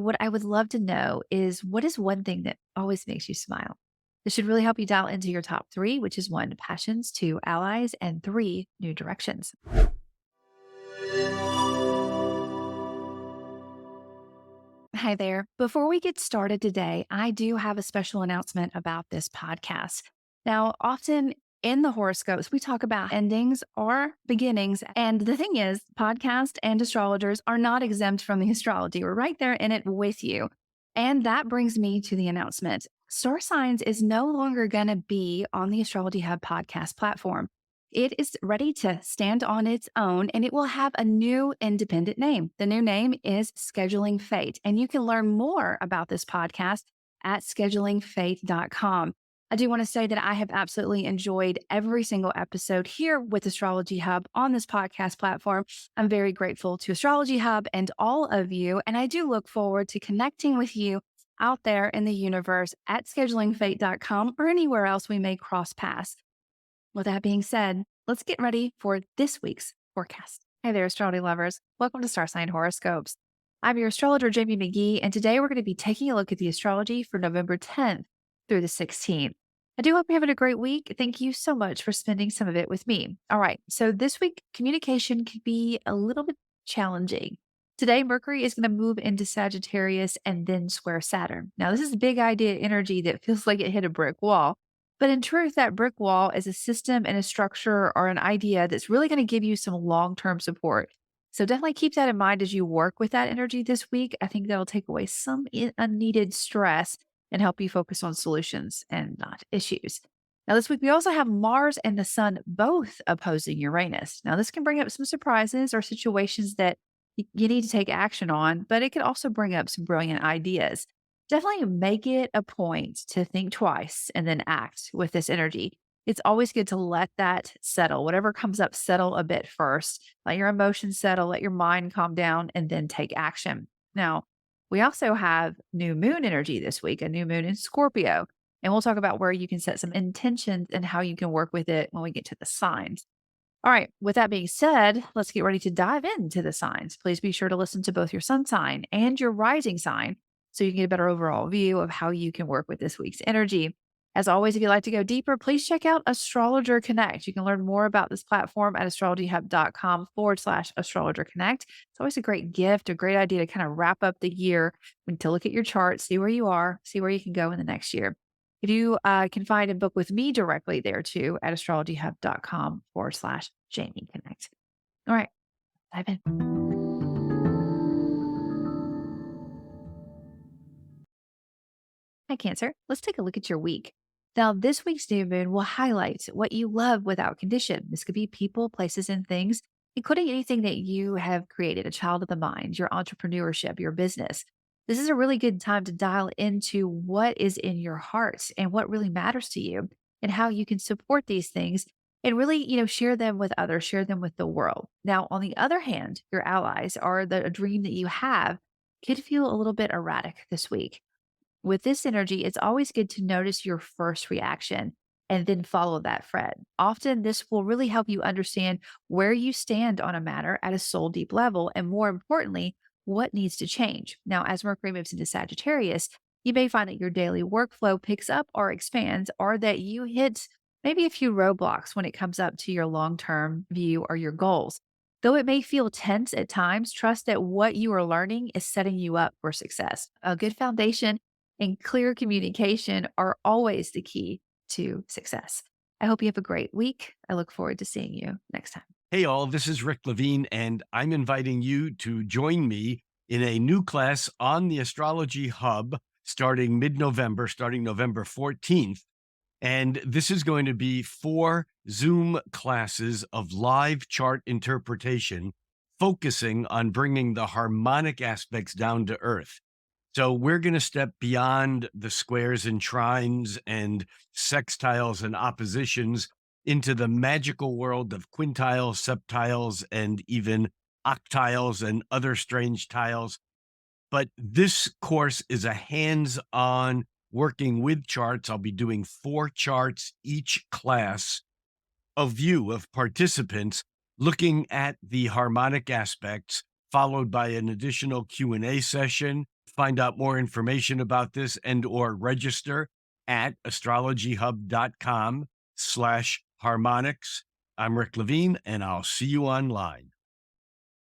what I would love to know is what is one thing that always makes you smile? This should really help you dial into your top three, which is one, passions, two, allies, and three, new directions. Hi there. Before we get started today, I do have a special announcement about this podcast. Now, often in the horoscopes, we talk about endings or beginnings. And the thing is, podcast and astrologers are not exempt from the astrology. We're right there in it with you. And that brings me to the announcement. Star Signs is no longer going to be on the Astrology Hub podcast platform. It is ready to stand on its own and it will have a new independent name. The new name is Scheduling Fate. And you can learn more about this podcast at schedulingfate.com. I do want to say that I have absolutely enjoyed every single episode here with Astrology Hub on this podcast platform. I'm very grateful to Astrology Hub and all of you. And I do look forward to connecting with you out there in the universe at schedulingfate.com or anywhere else we may cross paths. With that being said, let's get ready for this week's forecast. Hey there, astrology lovers. Welcome to Star Sign Horoscopes. I'm your astrologer, Jamie McGee, and today we're going to be taking a look at the astrology for November 10th through the 16th. I do hope you're having a great week. Thank you so much for spending some of it with me. All right, so this week, communication can be a little bit challenging. Today, Mercury is going to move into Sagittarius and then square Saturn. Now, this is big idea energy that feels like it hit a brick wall. But in truth, that brick wall is a system and a structure or an idea that's really going to give you some long term support. So definitely keep that in mind as you work with that energy this week. I think that'll take away some unneeded stress and help you focus on solutions and not issues. Now, this week, we also have Mars and the Sun both opposing Uranus. Now, this can bring up some surprises or situations that you need to take action on, but it could also bring up some brilliant ideas. Definitely make it a point to think twice and then act with this energy. It's always good to let that settle. Whatever comes up, settle a bit first. Let your emotions settle, let your mind calm down, and then take action. Now, we also have new moon energy this week, a new moon in Scorpio. And we'll talk about where you can set some intentions and how you can work with it when we get to the signs. All right, with that being said, let's get ready to dive into the signs. Please be sure to listen to both your sun sign and your rising sign so you can get a better overall view of how you can work with this week's energy. As always, if you'd like to go deeper, please check out Astrologer Connect. You can learn more about this platform at astrologyhub.com/astrologer connect. It's always a great gift, a great idea to kind of wrap up the year and to look at your chart, see where you are, see where you can go in the next year. If you can find a book with me directly there too at astrologyhub.com/Jamie Connect. All right, dive in. Hi, Cancer. Let's take a look at your week. Now, this week's new moon will highlight what you love without condition. This could be people, places, and things, including anything that you have created, a child of the mind, your entrepreneurship, your business. This is a really good time to dial into what is in your heart and what really matters to you and how you can support these things and really, share them with others, share them with the world. Now, on the other hand, your allies or the dream that you have could feel a little bit erratic this week. With this energy, it's always good to notice your first reaction and then follow that thread. Often, this will really help you understand where you stand on a matter at a soul deep level, and more importantly, what needs to change. Now, as Mercury moves into Sagittarius, you may find that your daily workflow picks up or expands, or that you hit maybe a few roadblocks when it comes up to your long term view or your goals. Though it may feel tense at times, trust that what you are learning is setting you up for success. A good foundation and clear communication are always the key to success. I hope you have a great week. I look forward to seeing you next time. Hey, all, this is Rick Levine, and I'm inviting you to join me in a new class on the Astrology Hub starting mid-November, starting November 14th. And this is going to be 4 Zoom classes of live chart interpretation, focusing on bringing the harmonic aspects down to earth. So we're going to step beyond the squares and trines and sextiles and oppositions into the magical world of quintiles, septiles, and even octiles and other strange tiles. But this course is a hands-on working with charts. I'll be doing 4 charts each class, a view of participants looking at the harmonic aspects, followed by an additional Q&A session Find out more information about this and or register at astrologyhub.com/harmonics. I'm Rick Levine, and I'll see you online.